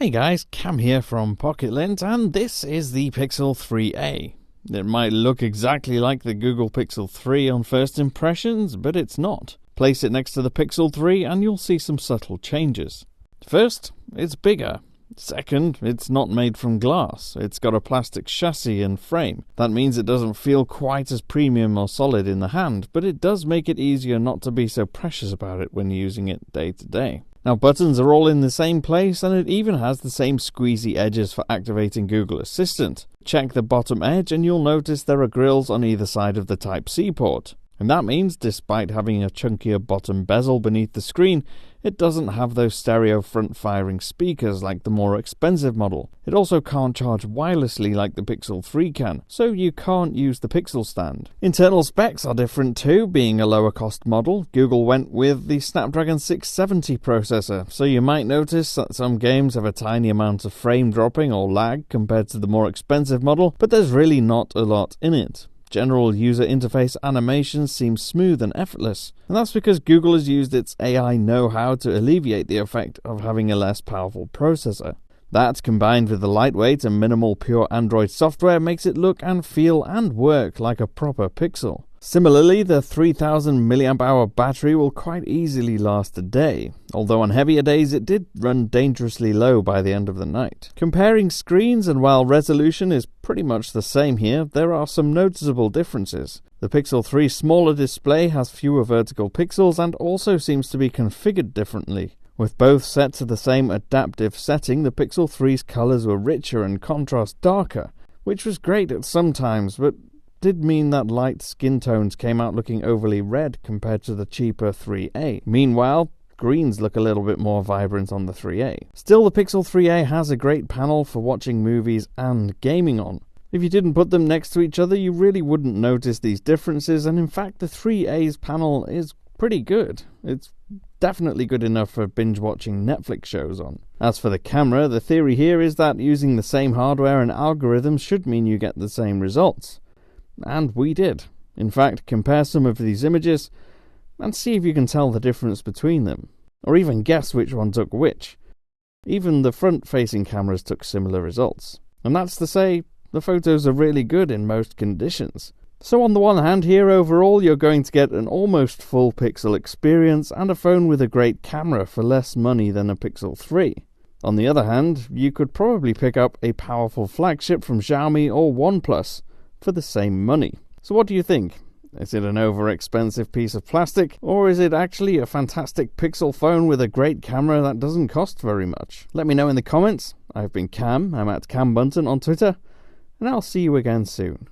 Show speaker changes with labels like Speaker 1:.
Speaker 1: Hey guys, Cam here from Pocket-lint, and this is the Pixel 3a. It might look exactly like the Google Pixel 3 on first impressions, but it's not. Place it next to the Pixel 3 and you'll see some subtle changes. First, it's bigger. Second, it's not made from glass. It's got a plastic chassis and frame. That means it doesn't feel quite as premium or solid in the hand, but it does make it easier not to be so precious about it when using it day to day. Now, buttons are all in the same place, and it even has the same squeezy edges for activating Google Assistant. Check the bottom edge and you'll notice there are grills on either side of the Type-C port. And that means, despite having a chunkier bottom bezel beneath the screen, it doesn't have those stereo front-firing speakers like the more expensive model. It also can't charge wirelessly like the Pixel 3 can, so you can't use the Pixel stand. Internal specs are different too. Being a lower-cost model, Google went with the Snapdragon 670 processor, so you might notice that some games have a tiny amount of frame dropping or lag compared to the more expensive model, but there's really not a lot in it. General user interface animations seem smooth and effortless, and that's because Google has used its AI know-how to alleviate the effect of having a less powerful processor. That, combined with the lightweight and minimal pure Android software, makes it look and feel and work like a proper Pixel. Similarly, the 3000 mAh battery will quite easily last a day, although on heavier days it did run dangerously low by the end of the night. Comparing screens, and while resolution is pretty much the same here, there are some noticeable differences. The Pixel 3's smaller display has fewer vertical pixels and also seems to be configured differently. With both set to the same adaptive setting, the Pixel 3's colours were richer and contrast darker, which was great at some times, but did mean that light skin tones came out looking overly red compared to the cheaper 3a. Meanwhile, greens look a little bit more vibrant on the 3a. Still, the Pixel 3a has a great panel for watching movies and gaming on. If you didn't put them next to each other, you really wouldn't notice these differences, and in fact the 3a's panel is pretty good. It's definitely good enough for binge-watching Netflix shows on. As for the camera, the theory here is that using the same hardware and algorithms should mean you get the same results. And we did. In fact, compare some of these images and see if you can tell the difference between them, or even guess which one took which. Even the front-facing cameras took similar results. And that's to say, the photos are really good in most conditions. So on the one hand here, overall you're going to get an almost full Pixel experience and a phone with a great camera for less money than a Pixel 3. On the other hand, you could probably pick up a powerful flagship from Xiaomi or OnePlus for the same money. So what do you think? Is it an over-expensive piece of plastic, or is it actually a fantastic Pixel phone with a great camera that doesn't cost very much? Let me know in the comments. I've been Cam, I'm at Cam Bunton on Twitter, and I'll see you again soon.